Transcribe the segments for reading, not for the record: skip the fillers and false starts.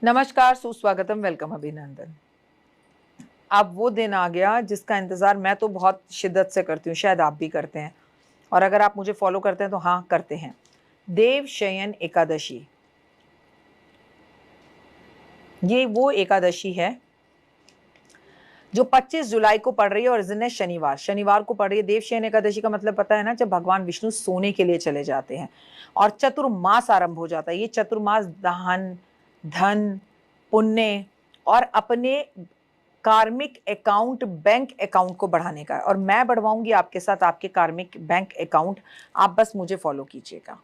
नमस्कार, सुस्वागतम, वेलकम, अभिनंदन। अब वो दिन आ गया जिसका इंतज़ार मैं तो बहुत शिद्दत से करती हूँ, शायद आप भी करते हैं। और अगर आप मुझे फ़ॉलो करते हैं तो हाँ, करते हैं। देवशयन एकादशी। ये वो एकादशी है जो 25 जुलाई को पड़ रही है और इस दिन है शनिवार को पड़ रही है। देवशयन एकादशी का मतलब पता है ना, जब भगवान विष्णु सोने के लिए चले जाते हैं और चतुर्मास आरंभ हो जाता है। ये चतुर्मास दान, धन, पुण्य और अपने कार्मिक अकाउंट, बैंक अकाउंट को बढ़ाने का है। और मैं बढ़वाऊंगी आपके साथ आपके कार्मिक बैंक अकाउंट। आप बस मुझे फॉलो कीजिएगा।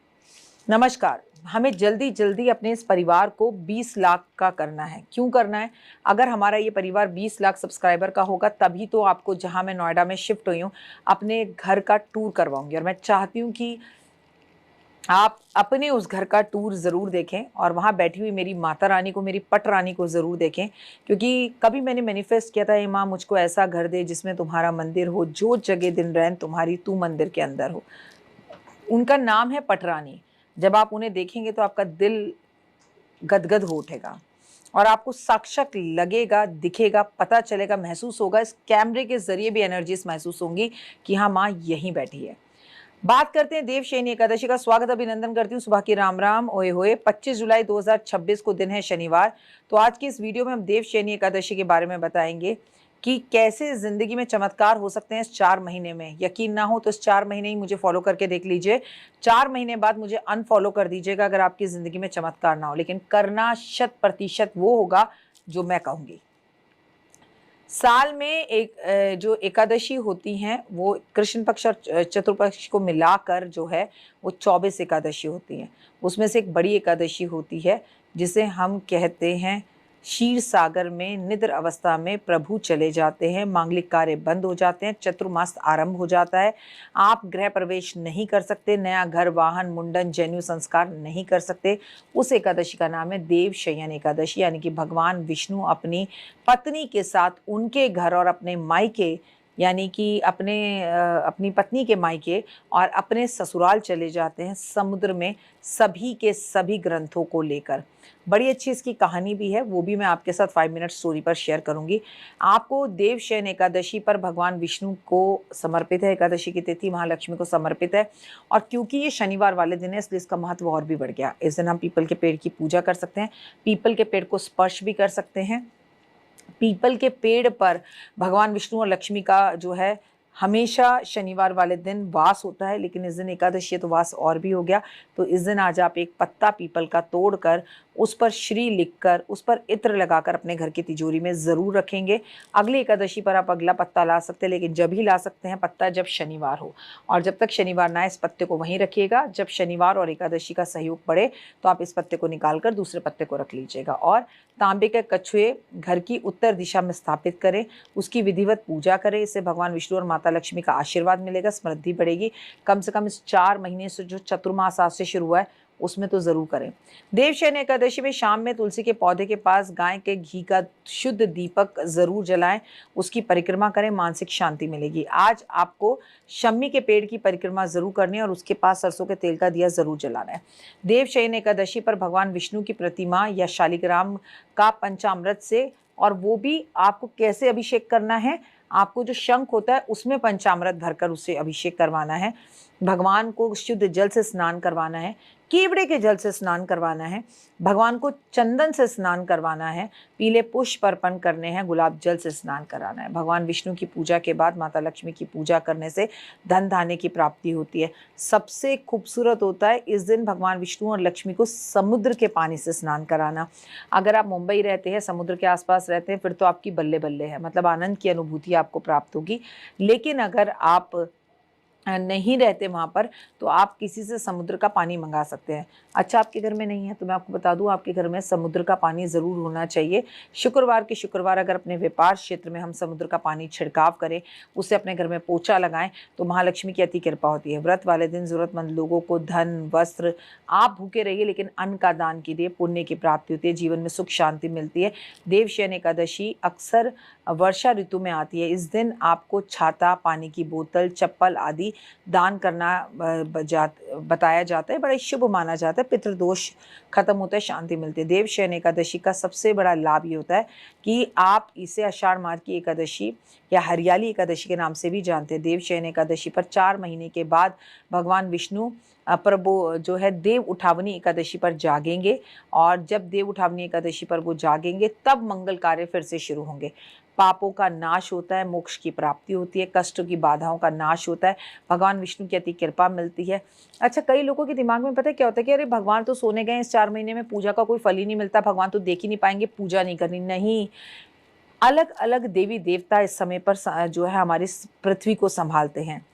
नमस्कार। हमें जल्दी जल्दी अपने इस परिवार को 20 लाख का करना है। क्यों करना है? अगर हमारा ये परिवार 20 लाख सब्सक्राइबर का होगा तभी तो आपको, जहां मैं नोएडा में शिफ्ट हुई हूँ, अपने घर का टूर करवाऊंगी। और मैं चाहती हूँ कि आप अपने उस घर का टूर ज़रूर देखें और वहाँ बैठी हुई मेरी माता रानी को, मेरी पट रानी को ज़रूर देखें। क्योंकि कभी मैंने मैनिफेस्ट किया था, हे माँ मुझको ऐसा घर दे जिसमें तुम्हारा मंदिर हो, जो जगह दिन रैन तुम्हारी, तू मंदिर के अंदर हो। उनका नाम है पटरानी। जब आप उन्हें देखेंगे तो आपका दिल गदगद हो उठेगा और आपको साक्षात लगेगा, दिखेगा, पता चलेगा, महसूस होगा। इस कैमरे के जरिए भी एनर्जीज महसूस होंगी कि हाँ माँ यहीं बैठी है। बात करते हैं देवशयनी एकादशी का। स्वागत, अभिनंदन करती हूँ। सुबह की राम राम, ओए होए। 25 जुलाई 2026 को दिन है शनिवार। तो आज की इस वीडियो में हम देवशयनी एकादशी के बारे में बताएंगे कि कैसे जिंदगी में चमत्कार हो सकते हैं इस 4 महीने में। यकीन ना हो तो इस 4 महीने ही मुझे फॉलो करके देख लीजिए। 4 महीने बाद मुझे अनफॉलो कर दीजिएगा अगर आपकी जिंदगी में चमत्कार ना हो, लेकिन करना 100% वो होगा जो मैं कहूंगी। साल में एक जो एकादशी होती हैं वो कृष्ण पक्ष और चतुर्पक्ष को मिलाकर जो है वो 24 एकादशी होती हैं। उसमें से एक बड़ी एकादशी होती है जिसे हम कहते हैं क्षीर सागर में निद्र अवस्था में प्रभु चले जाते हैं, मांगलिक कार्य बंद हो जाते हैं, चतुर्मास आरंभ हो जाता है। आप गृह प्रवेश नहीं कर सकते, नया घर, वाहन, मुंडन, जनेऊ संस्कार नहीं कर सकते। उस एकादशी का नाम है देवशयन एकादशी, यानी कि भगवान विष्णु अपनी पत्नी के साथ उनके घर और अपने मायके, यानी कि अपनी पत्नी के मायके और अपने ससुराल चले जाते हैं समुद्र में, सभी के सभी ग्रंथों को लेकर। बड़ी अच्छी इसकी कहानी भी है, वो भी मैं आपके साथ 5 मिनट स्टोरी पर शेयर करूंगी। आपको देवशयन एकादशी पर भगवान विष्णु को समर्पित है, एकादशी की तिथि महालक्ष्मी को समर्पित है। और क्योंकि ये शनिवार वाले दिन है इसलिए इसका महत्व और भी बढ़ गया। इस दिन हम पीपल के पेड़ की पूजा कर सकते हैं, पीपल के पेड़ को स्पर्श भी कर सकते हैं। पीपल के पेड़ पर भगवान विष्णु और लक्ष्मी का जो है हमेशा शनिवार वाले दिन वास होता है, लेकिन इस दिन एकादशी है तो वास और भी हो गया। तो इस दिन आज आप एक पत्ता पीपल का तोड़कर उस पर श्री लिखकर उस पर इत्र लगाकर अपने घर की तिजोरी में ज़रूर रखेंगे। अगली एकादशी पर आप अगला पत्ता ला सकते हैं, लेकिन जब ही ला सकते हैं पत्ता जब शनिवार हो। और जब तक शनिवार ना इस पत्ते को वहीं रखिएगा। जब शनिवार और एकादशी का सहयोग पड़े तो आप इस पत्ते को निकाल कर दूसरे पत्ते को रख लीजिएगा और तांबे के कछुए घर की उत्तर दिशा में स्थापित करें, उसकी विधिवत पूजा करें। इससे भगवान विष्णु और माता लक्ष्मी का आशीर्वाद मिलेगा, समृद्धि बढ़ेगी। कम से कम इस 4 महीने से जो चतुर्मास आज से शुरू हुआ है उसमें तो जरूर करें। देवशयन एकादशी में शाम में तुलसी के पौधे के पास गाय के घी का शुद्ध दीपक जरूर जलाएं, उसकी परिक्रमा करें, मानसिक शांति मिलेगी। आज आपको शम्मी के पेड़ की परिक्रमा जरूर करनी है और उसके पास सरसों के तेल का दिया जरूर जलाना है। देवशयन एकादशी पर भगवान विष्णु की प्रतिमा या शालिग्राम का पंचामृत से, और वो भी आपको कैसे अभिषेक करना है, आपको जो शंख होता है उसमें पंचामृत भरकर उससे अभिषेक करवाना है। भगवान को शुद्ध जल से स्नान करवाना है, कीवड़े के जल से स्नान करवाना है, भगवान को चंदन से स्नान करवाना है, पीले पुष्प अर्पण करने हैं, गुलाब जल से स्नान कराना है। भगवान विष्णु की पूजा के बाद माता लक्ष्मी की पूजा करने से धन धान्य की प्राप्ति होती है। सबसे खूबसूरत होता है इस दिन भगवान विष्णु और लक्ष्मी को समुद्र के पानी से स्नान कराना। अगर आप मुंबई रहते हैं, समुद्र के आसपास रहते हैं, फिर तो आपकी बल्ले बल्ले है, मतलब आनंद की अनुभूति आपको प्राप्त होगी। लेकिन अगर आप नहीं रहते वहाँ पर तो आप किसी से समुद्र का पानी मंगा सकते हैं। अच्छा, आपके घर में नहीं है तो मैं आपको बता दूं, आपके घर में समुद्र का पानी ज़रूर होना चाहिए। शुक्रवार के शुक्रवार अगर अपने व्यापार क्षेत्र में हम समुद्र का पानी छिड़काव करें, उससे अपने घर में पोछा लगाएं तो महालक्ष्मी की अति कृपा होती है। व्रत वाले दिन ज़रूरतमंद लोगों को धन, वस्त्र, आप भूखे रहिए लेकिन अन्न का दान कीजिए, पुण्य की प्राप्ति होती है, जीवन में सुख शांति मिलती है। देवशयन एकादशी अक्सर वर्षा ऋतु में आती है। इस दिन आपको छाता, पानी की बोतल, चप्पल आदि दान करना बताया जाता है, बड़ा शुभ माना जाता है। पितृदोष खत्म होता है, शांति मिलती है। देवशयन एकादशी का सबसे बड़ा लाभ ये होता है कि आप इसे आषाढ़ मास की एकादशी या हरियाली एकादशी के नाम से भी जानते हैं। देवशयन एकादशी पर 4 महीने के बाद भगवान विष्णु प्रभु जो है देव उठावनी एकादशी पर जागेंगे, और जब देव उठावनी एकादशी पर वो जागेंगे तब मंगल कार्य फिर से शुरू होंगे। पापों का नाश होता है, मोक्ष की प्राप्ति होती है, कष्टों की बाधाओं का नाश होता है, भगवान विष्णु की अति कृपा मिलती है। अच्छा, कई लोगों के दिमाग में पता है क्या होता है कि अरे भगवान तो सोने गए, इस 4 महीने में पूजा का कोई फल ही नहीं मिलता, भगवान तो देख ही नहीं पाएंगे, पूजा नहीं करनी। नहीं, अलग अलग देवी देवता इस समय पर जो है हमारी पृथ्वी को संभालते हैं।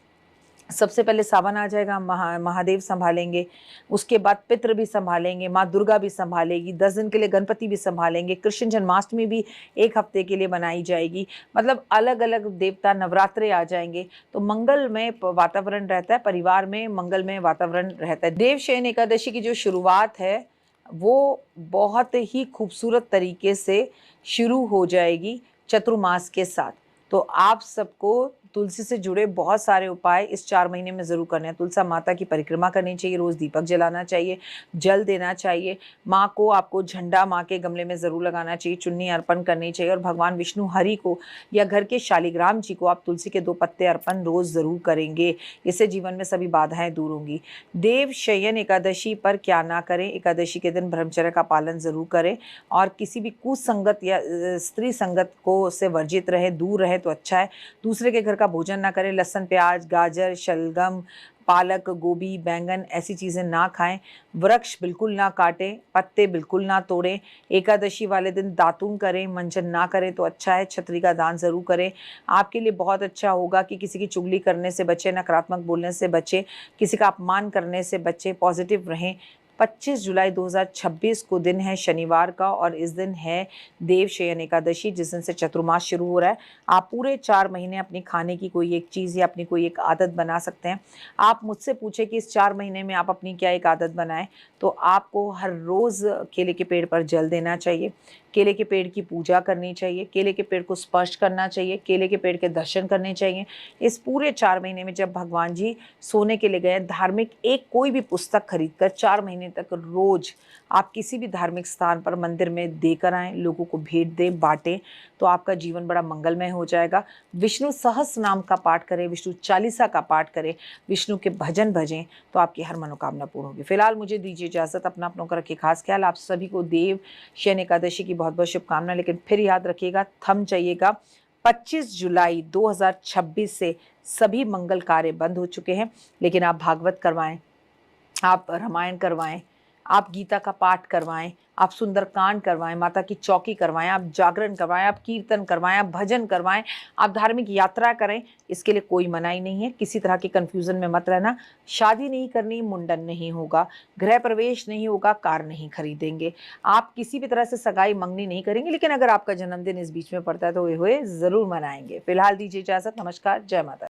सबसे पहले सावन आ जाएगा, महादेव संभालेंगे, उसके बाद पितृ भी संभालेंगे, माँ दुर्गा भी संभालेगी, 10 दिन के लिए गणपति भी संभालेंगे, कृष्ण जन्माष्टमी भी 1 हफ्ते के लिए मनाई जाएगी। मतलब अलग अलग देवता, नवरात्रे आ जाएंगे, तो मंगलमय वातावरण रहता है, परिवार में मंगलमय वातावरण रहता है। देवशयन एकादशी की जो शुरुआत है वो बहुत ही खूबसूरत तरीके से शुरू हो जाएगी चतुर्मास के साथ। तो आप सबको तुलसी से जुड़े बहुत सारे उपाय इस 4 महीने में ज़रूर करने हैं। तुलसा माता की परिक्रमा करनी चाहिए, रोज़ दीपक जलाना चाहिए, जल देना चाहिए, माँ को आपको झंडा माँ के गमले में ज़रूर लगाना चाहिए, चुन्नी अर्पण करनी चाहिए, और भगवान विष्णु हरि को या घर के शालिग्राम जी को आप तुलसी के 2 पत्ते अर्पण रोज़ ज़रूर करेंगे। इससे जीवन में सभी बाधाएं दूर होंगी। देवशयन एकादशी पर क्या ना करें, एकादशी के दिन ब्रह्मचर्य का पालन ज़रूर करें, और किसी भी कुसंगत या स्त्री संगत को से वर्जित रहे, दूर रहे तो अच्छा है। दूसरे के घर का भोजन ना करें, लहसुन, प्याज, गाजर, शलगम, पालक, गोभी, बैंगन ऐसी चीज़ें ना खाएं। वृक्ष बिल्कुल ना काटें, पत्ते बिल्कुल ना तोड़ें। एकादशी वाले दिन दातून करें, मंजन ना करें तो अच्छा है। छतरी का दान ज़रूर करें, आपके लिए बहुत अच्छा होगा। कि किसी की चुगली करने से बचें, नकारात्मक बोलने से बचें, किसी का अपमान करने से बचें, पॉजिटिव रहें। 25 जुलाई 2026 को दिन है शनिवार का, और इस दिन है देवशयन एकादशी, जिस दिन से चतुर्मास शुरू हो रहा है। आप पूरे 4 महीने अपनी खाने की कोई एक चीज़ या अपनी कोई एक आदत बना सकते हैं। आप मुझसे पूछे कि इस 4 महीने में आप अपनी क्या एक आदत बनाएं, तो आपको हर रोज़ केले के पेड़ पर जल देना चाहिए, केले के पेड़ की पूजा करनी चाहिए, केले के पेड़ को स्पर्श करना चाहिए, केले के पेड़ के दर्शन करने चाहिए। इस पूरे 4 महीने में जब भगवान जी सोने के लिए गए, धार्मिक एक कोई भी पुस्तक खरीदकर 4 महीने तक रोज़ आप किसी भी धार्मिक स्थान पर मंदिर में देकर आएँ, लोगों को भेंट दें, बाँटें, तो आपका जीवन बड़ा मंगलमय हो जाएगा। विष्णु सहस्र नाम का पाठ करें, विष्णु चालीसा का पाठ करें, विष्णु के भजन भजें, तो आपकी हर मनोकामना पूर्ण होगी। फिलहाल मुझे दीजिए इजाज़त, अपनों का रखिए खास ख्याल। आप सभी को देव शयन एकादशी की बहुत बहुत शुभकामनाएं। लेकिन फिर याद रखिएगा, थम जाइएगा, 25 जुलाई 2026 से सभी मंगल कार्य बंद हो चुके हैं। लेकिन आप भागवत करवाएं, आप रामायण करवाएं, आप गीता का पाठ करवाएं, आप सुंदरकांड करवाएं, माता की चौकी करवाएं, आप जागरण करवाएं, आप कीर्तन करवाएं, आप भजन करवाएं, आप धार्मिक यात्रा करें। इसके लिए कोई मनाही नहीं है। किसी तरह के कन्फ्यूज़न में मत रहना। शादी नहीं करनी, मुंडन नहीं होगा, गृह प्रवेश नहीं होगा, कार नहीं खरीदेंगे, आप किसी भी तरह से सगाई मंगनी नहीं करेंगे। लेकिन अगर आपका जन्मदिन इस बीच में पड़ता है तो हुए ज़रूर मनाएंगे। फिलहाल दीजिए इजाज़त, नमस्कार, जय माता।